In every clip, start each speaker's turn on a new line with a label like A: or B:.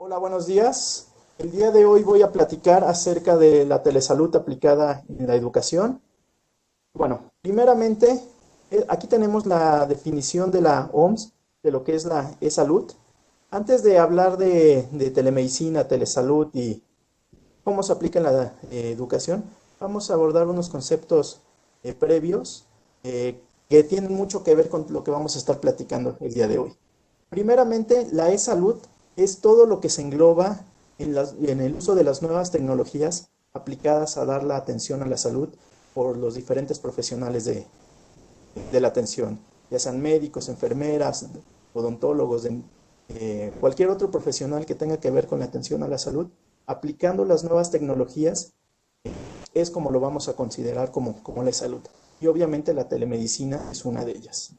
A: Hola, buenos días. El día de hoy voy a platicar acerca de la telesalud aplicada en la educación. Bueno, primeramente, aquí tenemos la definición de la OMS de lo que es la e-salud. Antes de hablar de telemedicina, telesalud y cómo se aplica en la educación, vamos a abordar unos conceptos previos que tienen mucho que ver con lo que vamos a estar platicando el día de hoy. Primeramente, la e-salud es todo lo que se engloba en el uso de las nuevas tecnologías aplicadas a dar la atención a la salud por los diferentes profesionales de la atención, ya sean médicos, enfermeras, odontólogos, cualquier otro profesional que tenga que ver con la atención a la salud, aplicando las nuevas tecnologías es como lo vamos a considerar como la salud. Y obviamente la telemedicina es una de ellas.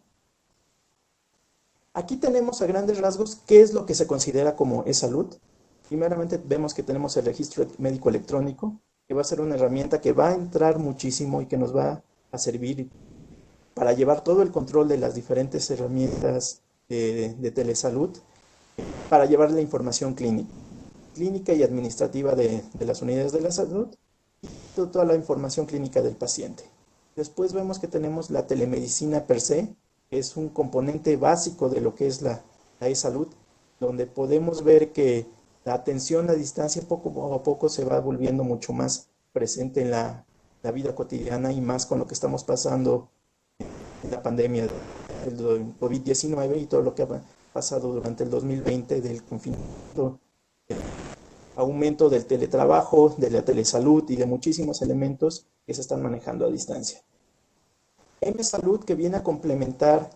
A: Aquí tenemos a grandes rasgos qué es lo que se considera como e-salud. Primeramente vemos que tenemos el registro médico electrónico, que va a ser una herramienta que va a entrar muchísimo y que nos va a servir para llevar todo el control de las diferentes herramientas de telesalud, para llevar la información clínica y administrativa de las unidades de la salud y toda la información clínica del paciente. Después vemos que tenemos la telemedicina per se, que es un componente básico de lo que es la e-salud, donde podemos ver que la atención a distancia poco a poco se va volviendo mucho más presente en la vida cotidiana y más con lo que estamos pasando en la pandemia del COVID-19 y todo lo que ha pasado durante el 2020 del confinamiento, aumento del teletrabajo, de la telesalud y de muchísimos elementos que se están manejando a distancia. M-Salud, que viene a complementar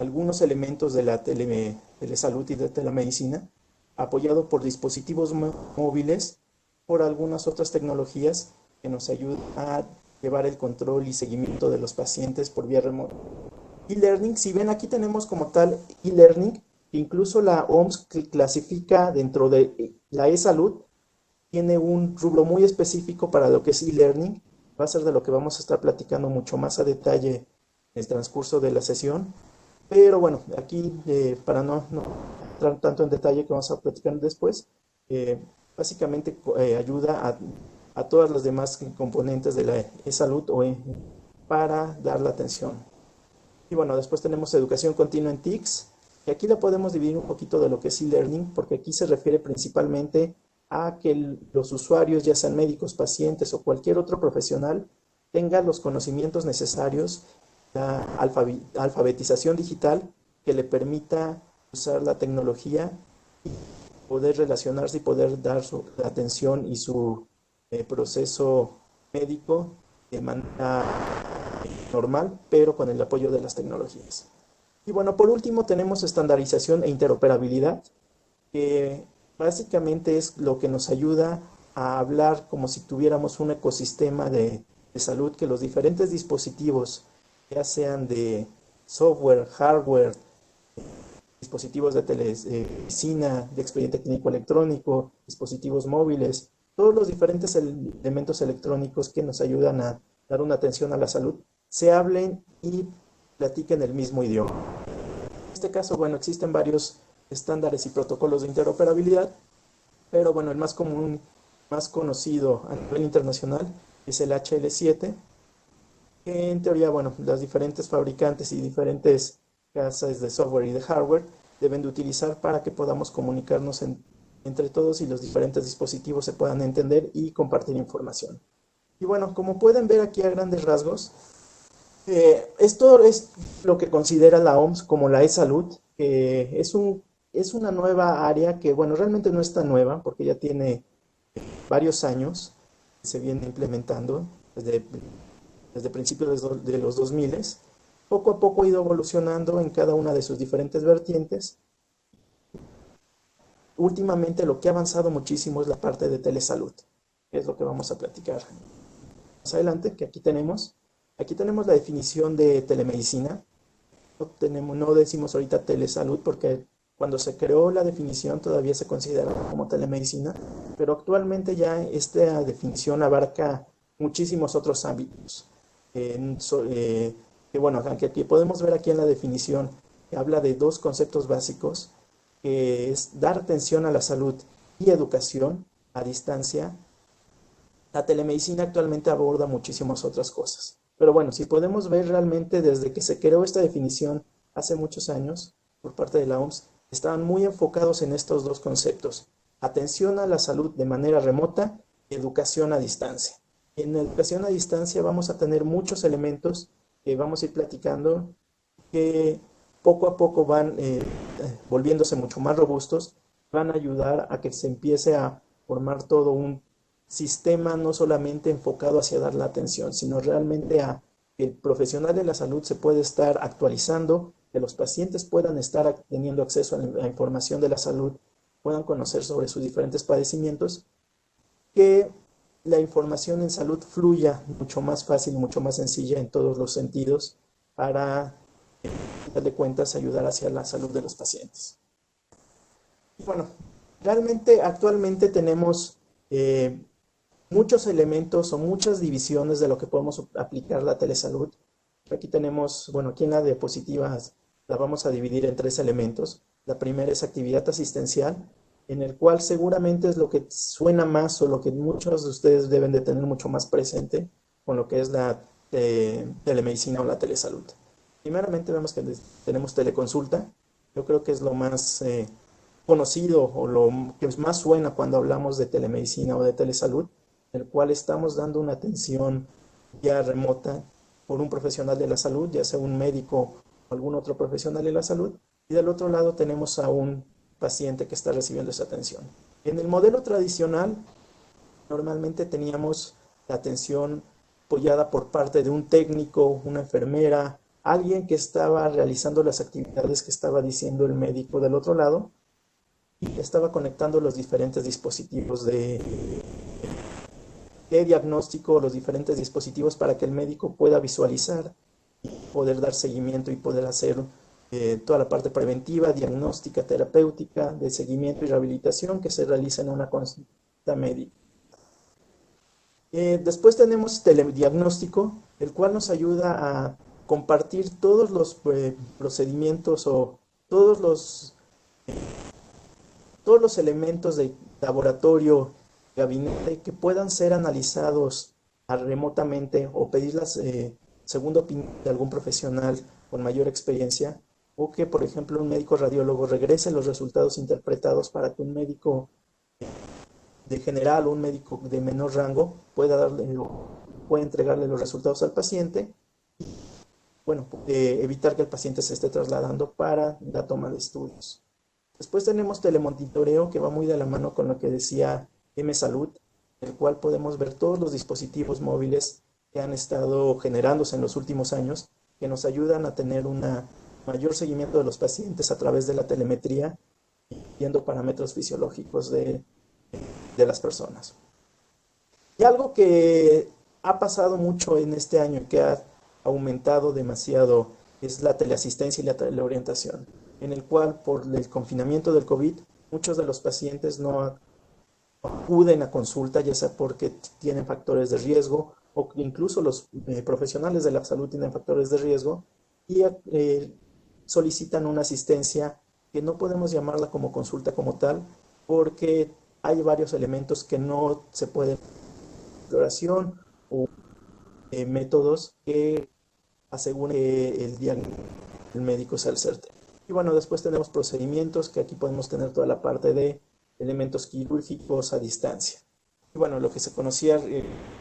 A: algunos elementos de la telesalud y de telemedicina, apoyado por dispositivos móviles, por algunas otras tecnologías que nos ayudan a llevar el control y seguimiento de los pacientes por vía remota. E-learning, si ven aquí tenemos como tal e-learning, incluso la OMS clasifica dentro de la e-salud, tiene un rubro muy específico para lo que es e-learning, va a ser de lo que vamos a estar platicando mucho más a detalle en el transcurso de la sesión, pero bueno, aquí para no entrar tanto en detalle que vamos a platicar después, básicamente ayuda a todas las demás componentes de la e-salud para dar la atención. Y bueno, después tenemos educación continua en TICS, y aquí la podemos dividir un poquito de lo que es e-learning, porque aquí se refiere principalmente a que los usuarios, ya sean médicos, pacientes o cualquier otro profesional, tengan los conocimientos necesarios, la alfabetización digital que le permita usar la tecnología y poder relacionarse y poder dar la atención y su proceso médico de manera normal, pero con el apoyo de las tecnologías. Y bueno, por último tenemos estandarización e interoperabilidad, que básicamente es lo que nos ayuda a hablar como si tuviéramos un ecosistema de salud, que los diferentes dispositivos, ya sean de software, hardware, dispositivos de telemedicina, de expediente clínico electrónico, dispositivos móviles, todos los diferentes elementos electrónicos que nos ayudan a dar una atención a la salud, se hablen y platiquen el mismo idioma. En este caso, bueno, existen varios estándares y protocolos de interoperabilidad, pero bueno, el más común, más conocido a nivel internacional es el HL7, que en teoría, bueno, las diferentes fabricantes y diferentes casas de software y de hardware deben de utilizar para que podamos comunicarnos entre todos y los diferentes dispositivos se puedan entender y compartir información. Y bueno, como pueden ver aquí a grandes rasgos, esto es lo que considera la OMS como la e-salud, que es una nueva área que, bueno, realmente no es tan nueva porque ya tiene varios años que se viene implementando desde principios de los 2000. Poco a poco ha ido evolucionando en cada una de sus diferentes vertientes. Últimamente lo que ha avanzado muchísimo es la parte de telesalud, que es lo que vamos a platicar más adelante, que aquí tenemos la definición de telemedicina. No decimos ahorita telesalud porque cuando se creó la definición todavía se considera como telemedicina, pero actualmente ya esta definición abarca muchísimos otros ámbitos. Que bueno, aunque aquí podemos ver aquí en la definición que habla de dos conceptos básicos, que es dar atención a la salud y educación a distancia, la telemedicina actualmente aborda muchísimas otras cosas. Pero bueno, si podemos ver realmente desde que se creó esta definición hace muchos años por parte de la OMS, estaban muy enfocados en estos dos conceptos: atención a la salud de manera remota y educación a distancia. En la educación a distancia vamos a tener muchos elementos que vamos a ir platicando, que poco a poco van volviéndose mucho más robustos, van a ayudar a que se empiece a formar todo un sistema no solamente enfocado hacia dar la atención, sino realmente a que el profesional de la salud se puede estar actualizando, que los pacientes puedan estar teniendo acceso a la información de la salud, puedan conocer sobre sus diferentes padecimientos, que la información en salud fluya mucho más fácil, mucho más sencilla en todos los sentidos para, a fin de cuentas, ayudar hacia la salud de los pacientes. Y bueno, realmente actualmente tenemos muchos elementos o muchas divisiones de lo que podemos aplicar la telesalud. Aquí tenemos, bueno, aquí en la diapositiva la vamos a dividir en tres elementos. La primera es actividad asistencial, en el cual seguramente es lo que suena más o lo que muchos de ustedes deben de tener mucho más presente con lo que es la telemedicina o la telesalud. Primeramente vemos que tenemos teleconsulta. Yo creo que es lo más conocido o lo que más suena cuando hablamos de telemedicina o de telesalud, en el cual estamos dando una atención ya remota por un profesional de la salud, ya sea un médico o algún otro profesional de la salud, y del otro lado tenemos a un paciente que está recibiendo esa atención. En el modelo tradicional, normalmente teníamos la atención apoyada por parte de un técnico, una enfermera, alguien que estaba realizando las actividades que estaba diciendo el médico del otro lado, y estaba conectando los diferentes dispositivos de diagnóstico, los diferentes dispositivos para que el médico pueda visualizar y poder dar seguimiento y poder hacer toda la parte preventiva, diagnóstica, terapéutica, de seguimiento y rehabilitación que se realiza en una consulta médica. Después tenemos telediagnóstico, el cual nos ayuda a compartir todos los procedimientos o todos los elementos de laboratorio, gabinete, que puedan ser analizados remotamente o pedir la segunda opinión de algún profesional con mayor experiencia, o que, por ejemplo, un médico radiólogo regrese los resultados interpretados para que un médico de general o un médico de menor rango pueda entregarle los resultados al paciente y, bueno, evitar que el paciente se esté trasladando para la toma de estudios. Después tenemos telemonitoreo, que va muy de la mano con lo que decía M-Salud, en el cual podemos ver todos los dispositivos móviles que han estado generándose en los últimos años, que nos ayudan a tener un mayor seguimiento de los pacientes a través de la telemetría, viendo parámetros fisiológicos de las personas. Y algo que ha pasado mucho en este año y que ha aumentado demasiado es la teleasistencia y la teleorientación, en el cual por el confinamiento del COVID muchos de los pacientes no acuden a consulta, ya sea porque tienen factores de riesgo o incluso los profesionales de la salud tienen factores de riesgo y solicitan una asistencia que no podemos llamarla como consulta como tal, porque hay varios elementos que no se pueden exploración o métodos que aseguren que el diagnóstico del médico sea el certero. Y bueno, después tenemos procedimientos, que aquí podemos tener toda la parte de elementos quirúrgicos a distancia. Y bueno, lo que se conocía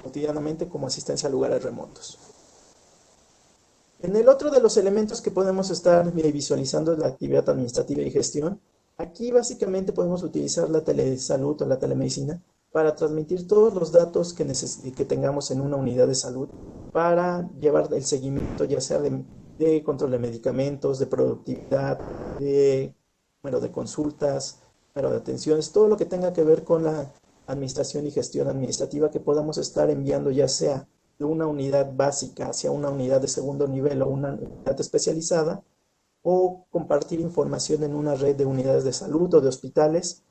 A: cotidianamente como asistencia a lugares remotos. En el otro de los elementos que podemos estar visualizando es la actividad administrativa y gestión. Aquí básicamente podemos utilizar la telesalud o la telemedicina para transmitir todos los datos que tengamos en una unidad de salud para llevar el seguimiento, ya sea de control de medicamentos, de productividad, de consultas, de atenciones, todo lo que tenga que ver con la administración y gestión administrativa que podamos estar enviando, ya sea de una unidad básica hacia una unidad de segundo nivel o una unidad especializada, o compartir información en una red de unidades de salud o de hospitales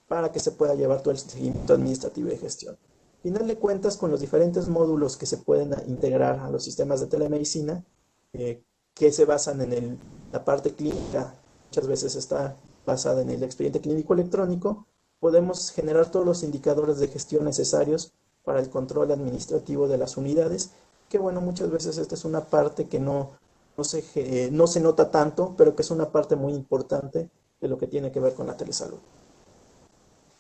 A: para que se pueda llevar todo el seguimiento administrativo y de gestión. Al final de cuentas, con los diferentes módulos que se pueden integrar a los sistemas de telemedicina, que se basan en la parte clínica, muchas veces está basada en el expediente clínico electrónico, podemos generar todos los indicadores de gestión necesarios para el control administrativo de las unidades, que bueno, muchas veces esta es una parte que no se nota tanto, pero que es una parte muy importante de lo que tiene que ver con la telesalud.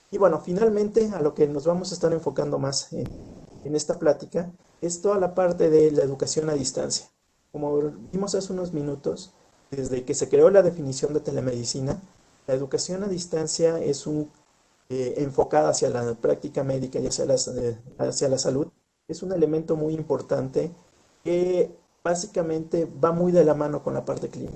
A: Y bueno, finalmente a lo que nos vamos a estar enfocando más en esta plática es toda la parte de la educación a distancia. Como vimos hace unos minutos, desde que se creó la definición de telemedicina, la educación a distancia es enfocada hacia la práctica médica y hacia la salud. Es un elemento muy importante que básicamente va muy de la mano con la parte clínica.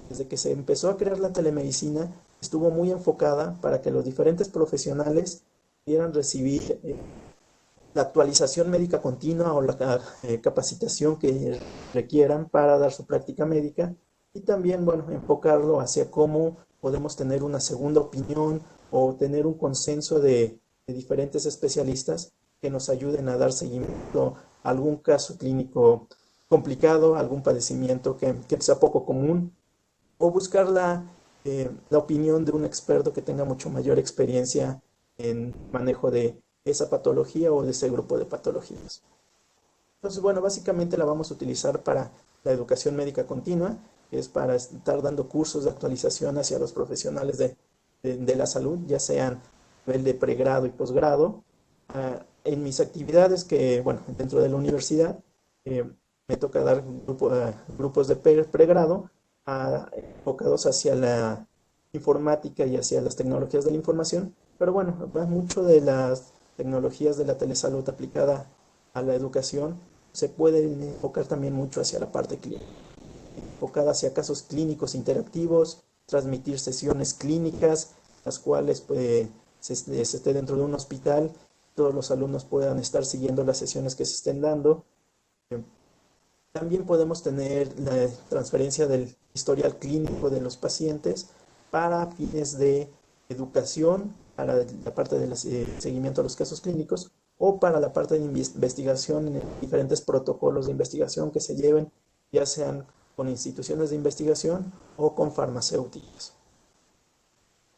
A: Desde que se empezó a crear la telemedicina, estuvo muy enfocada para que los diferentes profesionales pudieran recibir la actualización médica continua o la capacitación que requieran para dar su práctica médica y también, bueno, enfocarlo hacia cómo podemos tener una segunda opinión o tener un consenso de diferentes especialistas que nos ayuden a dar seguimiento a algún caso clínico complicado, algún padecimiento que sea poco común o buscar la opinión de un experto que tenga mucho mayor experiencia en manejo de esa patología o de ese grupo de patologías. Entonces, bueno, básicamente la vamos a utilizar para la educación médica continua, que es para estar dando cursos de actualización hacia los profesionales de la salud, ya sean a nivel de pregrado y posgrado. En mis actividades que, bueno, dentro de la universidad, me toca dar grupos de pregrado enfocados hacia la informática y hacia las tecnologías de la información, pero bueno, va mucho de las tecnologías de la telesalud aplicada a la educación, se puede enfocar también mucho hacia la parte clínica, enfocada hacia casos clínicos interactivos, transmitir sesiones clínicas, las cuales se esté dentro de un hospital, todos los alumnos puedan estar siguiendo las sesiones que se estén dando. También podemos tener la transferencia del historial clínico de los pacientes para fines de educación, para la parte del seguimiento a los casos clínicos o para la parte de investigación en diferentes protocolos de investigación que se lleven, ya sean con instituciones de investigación o con farmacéuticas.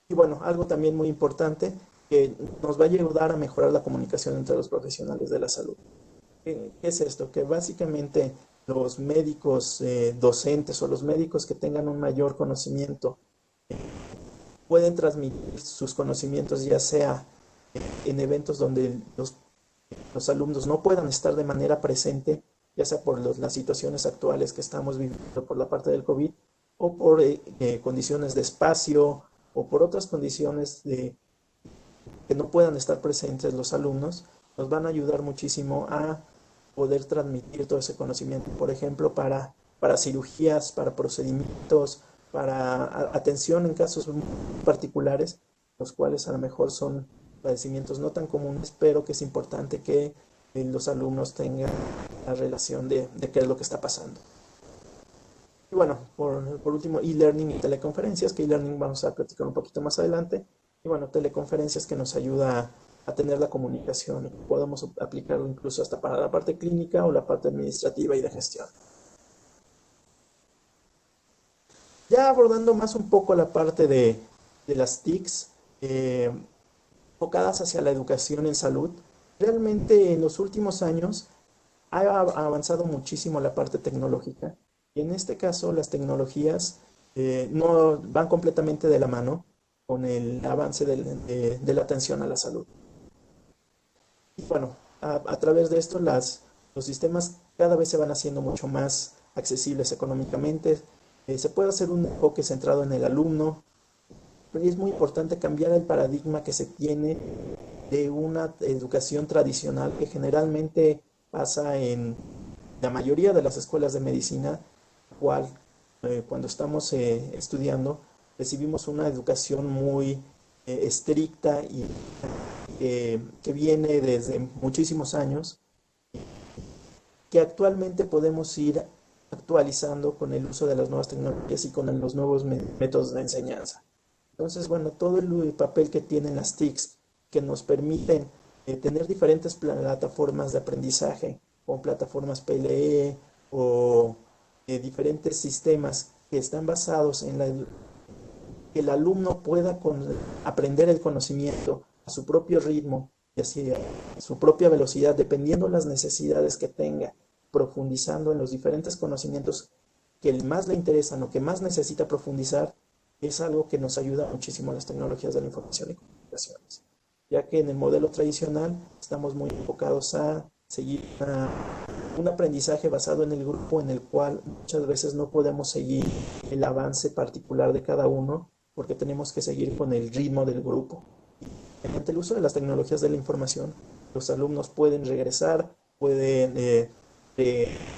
A: Y bueno, algo también muy importante que nos va a ayudar a mejorar la comunicación entre los profesionales de la salud. ¿Qué es esto? Que básicamente los médicos docentes o los médicos que tengan un mayor conocimiento pueden transmitir sus conocimientos ya sea en eventos donde los alumnos no puedan estar de manera presente, ya sea por las situaciones actuales que estamos viviendo por la parte del COVID o por condiciones de espacio o por otras condiciones que no puedan estar presentes los alumnos, nos van a ayudar muchísimo a poder transmitir todo ese conocimiento, por ejemplo, para cirugías, para procedimientos, para atención en casos muy particulares, los cuales a lo mejor son padecimientos no tan comunes, pero que es importante que los alumnos tengan la relación de qué es lo que está pasando. Y bueno, por último, e-learning y teleconferencias, que e-learning vamos a platicar un poquito más adelante. Y bueno, teleconferencias que nos ayuda a tener la comunicación. Podemos aplicarlo incluso hasta para la parte clínica o la parte administrativa y de gestión. Ya abordando más un poco la parte de las TICs, enfocadas hacia la educación en salud, realmente en los últimos años ha avanzado muchísimo la parte tecnológica. Y en este caso las tecnologías no van completamente de la mano con el avance de la atención a la salud. Y bueno, a través de esto los sistemas cada vez se van haciendo mucho más accesibles económicamente. Se puede hacer un enfoque centrado en el alumno, pero es muy importante cambiar el paradigma que se tiene de una educación tradicional que generalmente pasa en la mayoría de las escuelas de medicina, cual cuando estamos estudiando recibimos una educación muy estricta y que viene desde muchísimos años, que actualmente podemos ir actualizando con el uso de las nuevas tecnologías y con los nuevos métodos de enseñanza. Entonces, bueno, todo el papel que tienen las TICs, que nos permiten tener diferentes plataformas de aprendizaje, como plataformas PLE o diferentes sistemas que están basados que el alumno pueda aprender el conocimiento a su propio ritmo y así a su propia velocidad, dependiendo las necesidades que tenga, profundizando en los diferentes conocimientos que más le interesan o que más necesita profundizar, es algo que nos ayuda muchísimo a las tecnologías de la información y comunicaciones, ya que en el modelo tradicional estamos muy enfocados a seguir un aprendizaje basado en el grupo, en el cual muchas veces no podemos seguir el avance particular de cada uno porque tenemos que seguir con el ritmo del grupo. Mediante el uso de las tecnologías de la información, los alumnos pueden regresar, pueden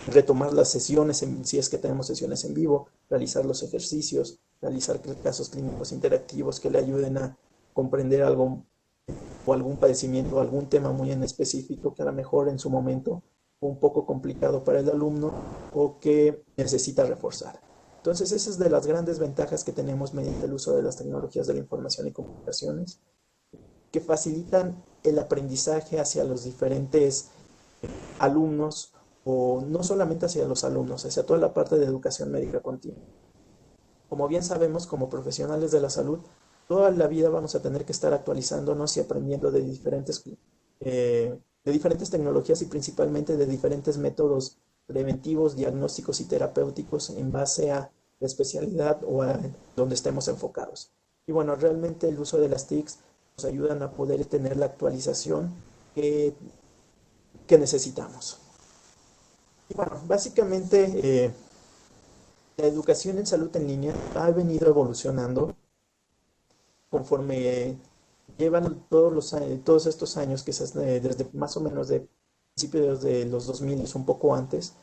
A: retomar las sesiones, si es que tenemos sesiones en vivo, realizar los ejercicios, realizar casos clínicos interactivos que le ayuden a comprender algo o algún padecimiento o algún tema muy en específico que a lo mejor en su momento fue un poco complicado para el alumno o que necesita reforzar. Entonces, esa es de las grandes ventajas que tenemos mediante el uso de las tecnologías de la información y comunicaciones, que facilitan el aprendizaje hacia los diferentes alumnos, o no solamente hacia los alumnos, hacia toda la parte de educación médica continua. Como bien sabemos, como profesionales de la salud, toda la vida vamos a tener que estar actualizándonos y aprendiendo de diferentes tecnologías y principalmente de diferentes métodos preventivos, diagnósticos y terapéuticos en base a la especialidad o a donde estemos enfocados. Y bueno, realmente el uso de las TICs nos ayudan a poder tener la actualización que, que necesitamos. Y bueno, básicamente la educación en salud en línea ha venido evolucionando conforme llevan todos estos años, que es desde más o menos de principios de los 2000, un poco antes,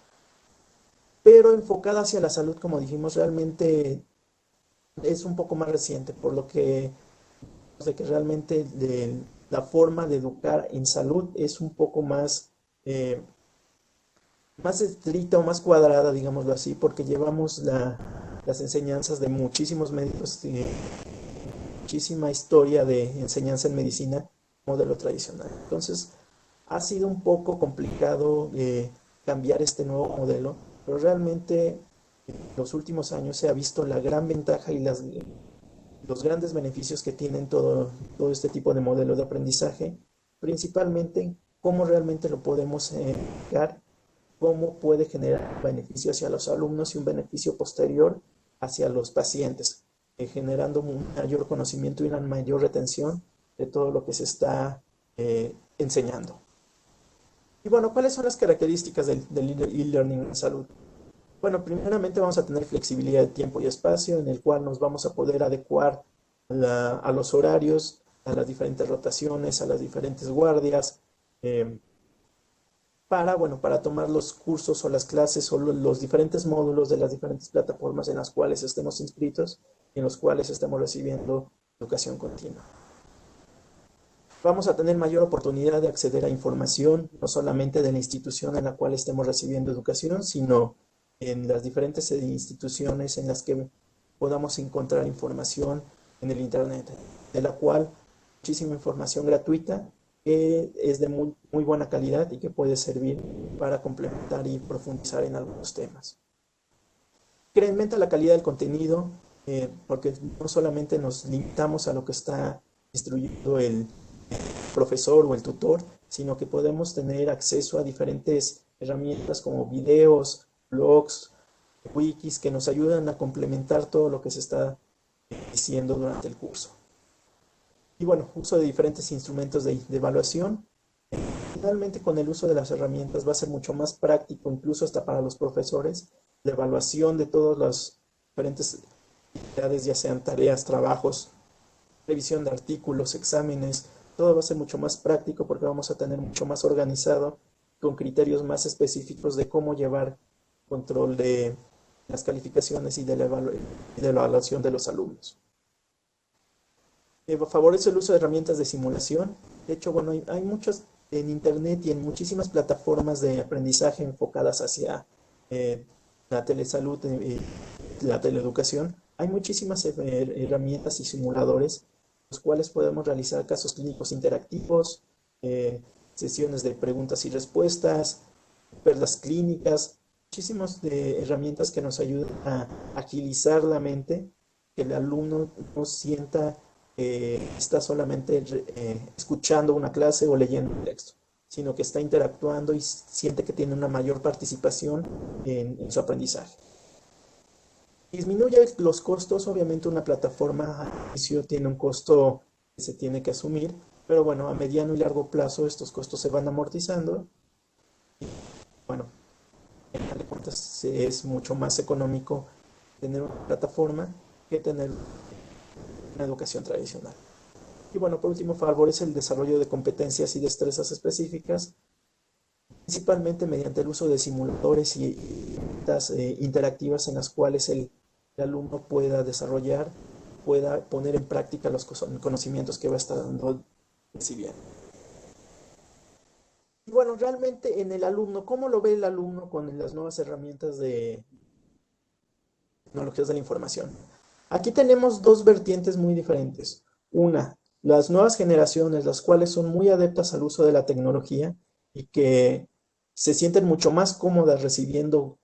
A: pero enfocada hacia la salud, como dijimos, realmente es un poco más reciente, por lo que, de que realmente la forma de educar en salud es un poco más estricta o más cuadrada, digámoslo así, porque llevamos las enseñanzas de muchísimos médicos, muchísima historia de enseñanza en medicina, modelo tradicional. Entonces, ha sido un poco complicado cambiar este nuevo modelo, pero realmente en los últimos años se ha visto la gran ventaja y los grandes beneficios que tienen todo este tipo de modelo de aprendizaje, principalmente cómo realmente lo podemos aplicar, cómo puede generar beneficio hacia los alumnos y un beneficio posterior hacia los pacientes, generando un mayor conocimiento y una mayor retención de todo lo que se está enseñando. Y bueno, ¿cuáles son las características del e-learning en salud? Bueno, primeramente vamos a tener flexibilidad de tiempo y espacio, en el cual nos vamos a poder adecuar a los horarios, a las diferentes rotaciones, a las diferentes guardias, para tomar los cursos o las clases o los diferentes módulos de las diferentes plataformas en las cuales estemos inscritos y en los cuales estemos recibiendo educación continua. Vamos a tener mayor oportunidad de acceder a información, no solamente de la institución en la cual estemos recibiendo educación, sino en las diferentes instituciones en las que podamos encontrar información en el Internet, de la cual muchísima información gratuita que es de muy buena calidad y que puede servir para complementar y profundizar en algunos temas. Incrementa la calidad del contenido, porque no solamente nos limitamos a lo que está instruyendo el profesor o el tutor, sino que podemos tener acceso a diferentes herramientas como videos, blogs, wikis que nos ayudan a complementar todo lo que se está diciendo durante el curso. Y bueno, uso de diferentes instrumentos de evaluación. Finalmente, con el uso de las herramientas va a ser mucho más práctico, incluso hasta para los profesores, la evaluación de todas las diferentes actividades, ya sean tareas, trabajos, revisión de artículos, exámenes. Todo va a ser mucho más práctico porque vamos a tener mucho más organizado, con criterios más específicos de cómo llevar control de las calificaciones y de la evaluación de los alumnos. Favorece el uso de herramientas de simulación. De hecho, bueno, hay muchas en Internet y en muchísimas plataformas de aprendizaje enfocadas hacia la telesalud y la teleeducación. Hay muchísimas herramientas y simuladores, los cuales podemos realizar casos clínicos interactivos, sesiones de preguntas y respuestas, perlas clínicas, muchísimas herramientas que nos ayudan a agilizar la mente, que el alumno no sienta que está solamente escuchando una clase o leyendo un texto, sino que está interactuando y siente que tiene una mayor participación en su aprendizaje. Disminuye los costos, obviamente una plataforma al inicio tiene un costo que se tiene que asumir, pero bueno, a mediano y largo plazo estos costos se van amortizando. Bueno, en fin de cuentas es mucho más económico tener una plataforma que tener una educación tradicional. Y bueno, por último, favorece el desarrollo de competencias y destrezas específicas, principalmente mediante el uso de simuladores y herramientas interactivas en las cuales el alumno pueda desarrollar, pueda poner en práctica los conocimientos que va a estar recibiendo. Y bueno, realmente en el alumno, ¿cómo lo ve el alumno con las nuevas herramientas de tecnologías de la información? Aquí tenemos dos vertientes muy diferentes. Una, las nuevas generaciones, las cuales son muy adeptas al uso de la tecnología y que se sienten mucho más cómodas recibiendo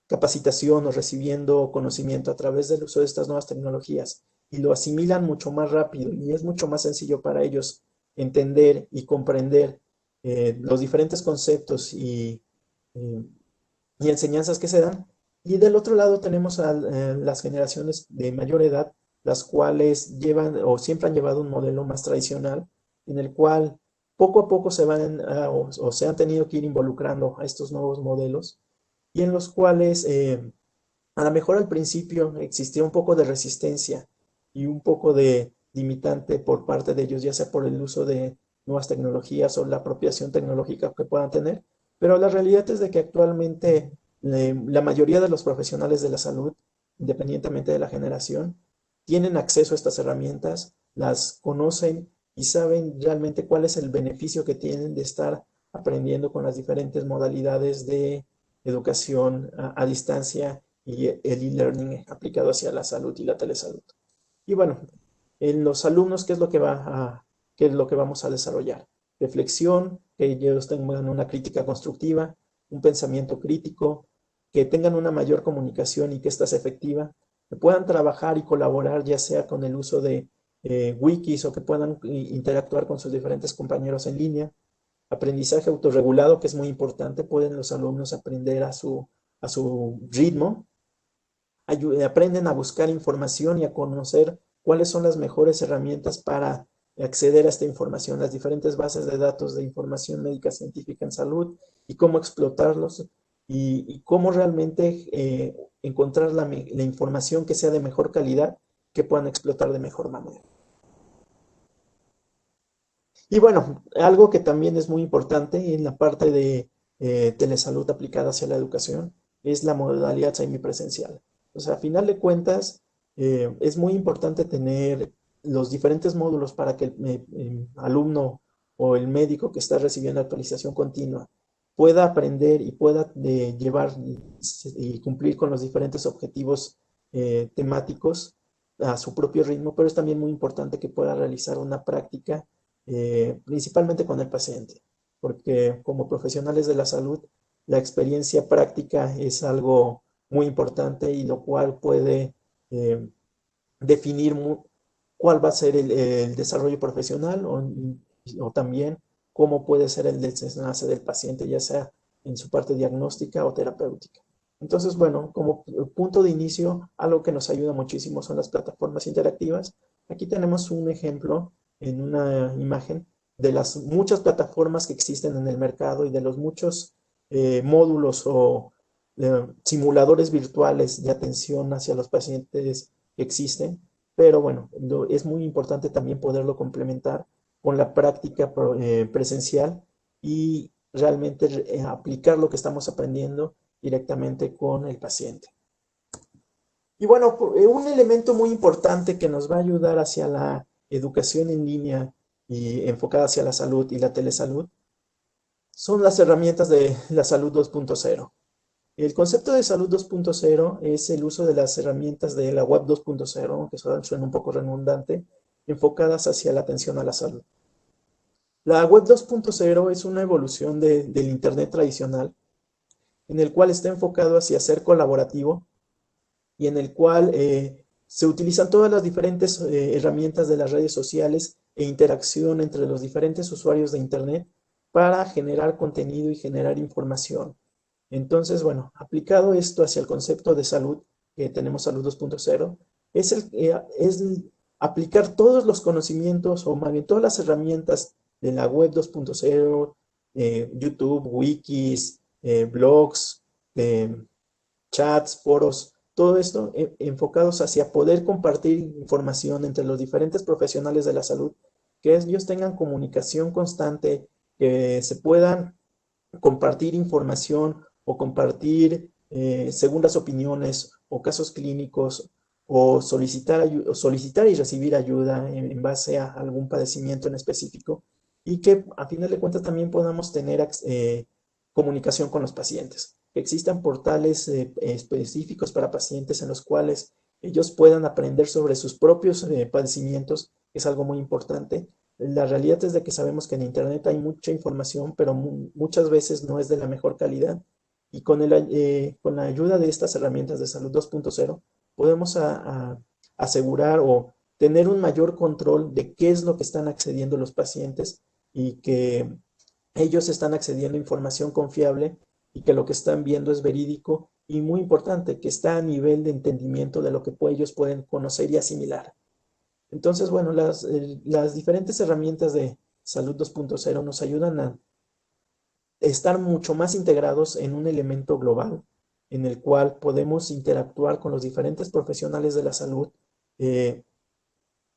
A: capacitación o recibiendo conocimiento a través del uso de estas nuevas tecnologías y lo asimilan mucho más rápido y es mucho más sencillo para ellos entender y comprender los diferentes conceptos y enseñanzas que se dan. Y del otro lado tenemos a las generaciones de mayor edad, las cuales llevan o siempre han llevado un modelo más tradicional, en el cual poco a poco se van o se han tenido que ir involucrando a estos nuevos modelos, y en los cuales a lo mejor al principio existía un poco de resistencia y un poco de limitante por parte de ellos, ya sea por el uso de nuevas tecnologías o la apropiación tecnológica que puedan tener, pero la realidad es de que actualmente la mayoría de los profesionales de la salud, independientemente de la generación, tienen acceso a estas herramientas, las conocen y saben realmente cuál es el beneficio que tienen de estar aprendiendo con las diferentes modalidades de educación a distancia y el e-learning aplicado hacia la salud y la telesalud. Y bueno, en los alumnos, ¿qué es lo que vamos a desarrollar? Reflexión, que ellos tengan una crítica constructiva, un pensamiento crítico, que tengan una mayor comunicación y que ésta sea efectiva, que puedan trabajar y colaborar ya sea con el uso de wikis o que puedan interactuar con sus diferentes compañeros en línea. Aprendizaje autorregulado, que es muy importante, pueden los alumnos aprender a su ritmo, aprenden a buscar información y a conocer cuáles son las mejores herramientas para acceder a esta información, las diferentes bases de datos de información médica científica en salud y cómo explotarlos y cómo realmente encontrar la información que sea de mejor calidad que puedan explotar de mejor manera. Y bueno, algo que también es muy importante en la parte de telesalud aplicada hacia la educación es la modalidad semipresencial. O sea, a final de cuentas, es muy importante tener los diferentes módulos para que el alumno o el médico que está recibiendo actualización continua pueda aprender y pueda llevar y cumplir con los diferentes objetivos temáticos a su propio ritmo, pero es también muy importante que pueda realizar una práctica principalmente con el paciente, porque como profesionales de la salud, la experiencia práctica es algo muy importante y lo cual puede eh, definir cuál va a ser el desarrollo profesional o también cómo puede ser el desenlace del paciente, ya sea en su parte diagnóstica o terapéutica. Entonces, bueno, como punto de inicio, algo que nos ayuda muchísimo son las plataformas interactivas. Aquí tenemos un ejemplo en una imagen de las muchas plataformas que existen en el mercado y de los muchos módulos o simuladores virtuales de atención hacia los pacientes que existen, pero bueno, es muy importante también poderlo complementar con la práctica presencial y realmente aplicar lo que estamos aprendiendo directamente con el paciente. Y bueno, un elemento muy importante que nos va a ayudar hacia la educación en línea y enfocada hacia la salud y la telesalud son las herramientas de la salud 2.0. El concepto de salud 2.0 es el uso de las herramientas de la web 2.0, aunque suena un poco redundante, enfocadas hacia la atención a la salud. La web 2.0 es una evolución del Internet tradicional, en el cual está enfocado hacia ser colaborativo y en el cual Se utilizan todas las diferentes herramientas de las redes sociales e interacción entre los diferentes usuarios de Internet para generar contenido y generar información. Entonces, bueno, aplicado esto hacia el concepto de salud, que tenemos Salud 2.0, es aplicar todos los conocimientos o más bien todas las herramientas de la web 2.0, YouTube, wikis, blogs, chats, foros, todo esto enfocados hacia poder compartir información entre los diferentes profesionales de la salud, que ellos tengan comunicación constante, que se puedan compartir información o compartir segundas opiniones o casos clínicos o solicitar y recibir ayuda en base a algún padecimiento en específico y que a final de cuentas también podamos tener comunicación con los pacientes, que existan portales específicos para pacientes en los cuales ellos puedan aprender sobre sus propios padecimientos, que es algo muy importante. La realidad es de que sabemos que en Internet hay mucha información, pero muchas veces no es de la mejor calidad. Y con la ayuda de estas herramientas de Salud 2.0 podemos asegurar o tener un mayor control de qué es lo que están accediendo los pacientes y que ellos están accediendo a información confiable y que lo que están viendo es verídico y muy importante, que está a nivel de entendimiento de lo que ellos pueden conocer y asimilar. Entonces, bueno, las diferentes herramientas de Salud 2.0 nos ayudan a estar mucho más integrados en un elemento global en el cual podemos interactuar con los diferentes profesionales de la salud,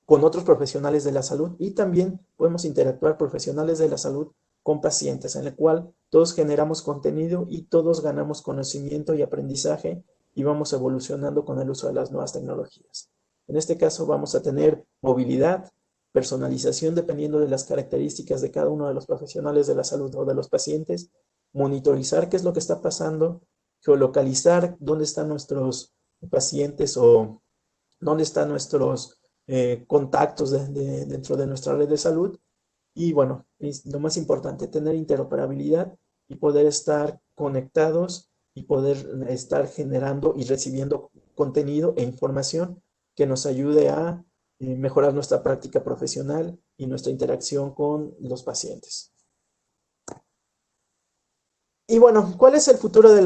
A: con otros profesionales de la salud y también podemos interactuar profesionales de la salud con pacientes, en el cual todos generamos contenido y todos ganamos conocimiento y aprendizaje y vamos evolucionando con el uso de las nuevas tecnologías. En este caso vamos a tener movilidad, personalización dependiendo de las características de cada uno de los profesionales de la salud o de los pacientes, monitorizar qué es lo que está pasando, geolocalizar dónde están nuestros pacientes o dónde están nuestros contactos dentro de nuestra red de salud. Y bueno, lo más importante, tener interoperabilidad y poder estar conectados y poder estar generando y recibiendo contenido e información que nos ayude a mejorar nuestra práctica profesional y nuestra interacción con los pacientes. Y bueno, ¿cuál es el futuro de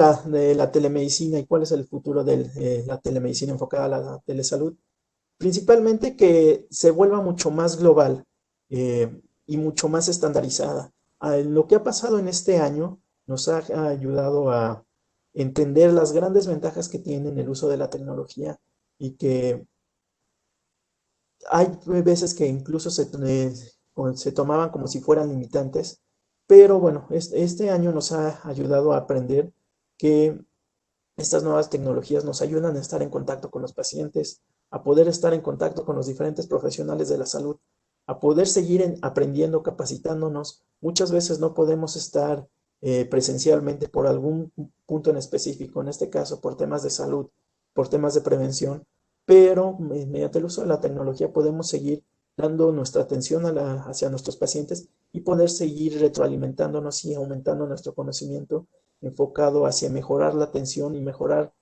A: la telemedicina y cuál es el futuro de la telemedicina enfocada a la telesalud? Principalmente que se vuelva mucho más global y mucho más estandarizada. Lo que ha pasado en este año nos ha ayudado a entender las grandes ventajas que tiene el uso de la tecnología y que hay veces que incluso se tomaban como si fueran limitantes, pero bueno, este año nos ha ayudado a aprender que estas nuevas tecnologías nos ayudan a estar en contacto con los pacientes, a poder estar en contacto con los diferentes profesionales de la salud, a poder seguir aprendiendo, capacitándonos. Muchas veces no podemos estar presencialmente por algún punto en específico, en este caso por temas de salud, por temas de prevención, pero mediante el uso de la tecnología podemos seguir dando nuestra atención hacia nuestros pacientes y poder seguir retroalimentándonos y aumentando nuestro conocimiento enfocado hacia mejorar la atención y mejorar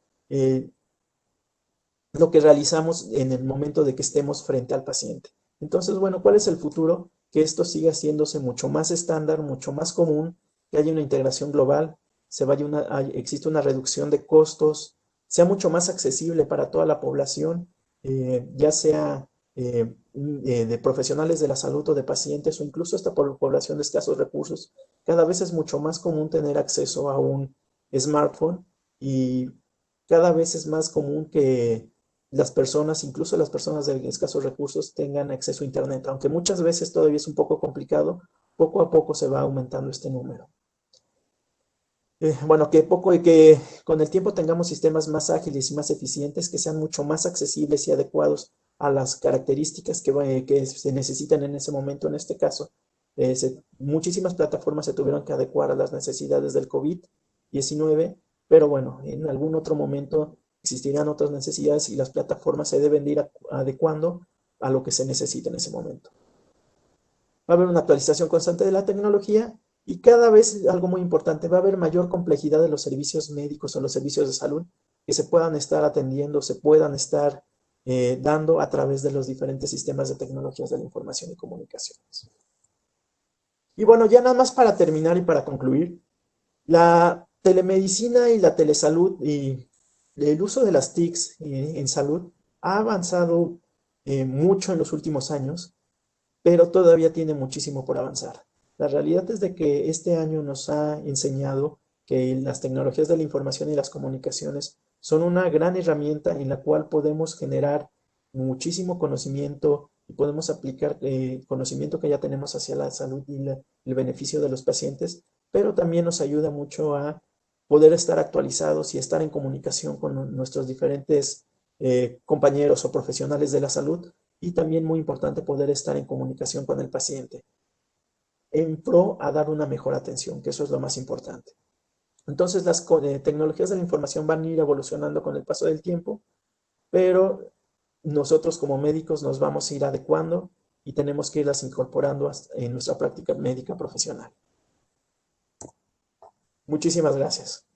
A: lo que realizamos en el momento de que estemos frente al paciente. Entonces, bueno, ¿cuál es el futuro? Que esto siga haciéndose mucho más estándar, mucho más común, que haya una integración global, existe una reducción de costos, sea mucho más accesible para toda la población, ya sea de profesionales de la salud o de pacientes o incluso hasta por población de escasos recursos. Cada vez es mucho más común tener acceso a un smartphone y cada vez es más común que las personas, incluso las personas de escasos recursos, tengan acceso a Internet, aunque muchas veces todavía es un poco complicado, poco a poco se va aumentando este número. Bueno, que con el tiempo tengamos sistemas más ágiles y más eficientes, que sean mucho más accesibles y adecuados a las características que se necesitan en ese momento. En este caso, muchísimas plataformas se tuvieron que adecuar a las necesidades del COVID-19, pero bueno, en algún otro momento existirán otras necesidades y las plataformas se deben de ir adecuando a lo que se necesita en ese momento. Va a haber una actualización constante de la tecnología y cada vez, algo muy importante, va a haber mayor complejidad de los servicios médicos o los servicios de salud que se puedan estar atendiendo, se puedan estar dando a través de los diferentes sistemas de tecnologías de la información y comunicaciones. Y bueno, ya nada más para terminar y para concluir, la telemedicina y la telesalud y el uso de las TICs en salud ha avanzado mucho en los últimos años, pero todavía tiene muchísimo por avanzar. La realidad es de que este año nos ha enseñado que las tecnologías de la información y las comunicaciones son una gran herramienta en la cual podemos generar muchísimo conocimiento y podemos aplicar conocimiento que ya tenemos hacia la salud y el beneficio de los pacientes, pero también nos ayuda mucho a poder estar actualizados y estar en comunicación con nuestros diferentes compañeros o profesionales de la salud y también muy importante poder estar en comunicación con el paciente en pro a dar una mejor atención, que eso es lo más importante. Entonces las tecnologías de la información van a ir evolucionando con el paso del tiempo, pero nosotros como médicos nos vamos a ir adecuando y tenemos que irlas incorporando en nuestra práctica médica profesional. Muchísimas gracias.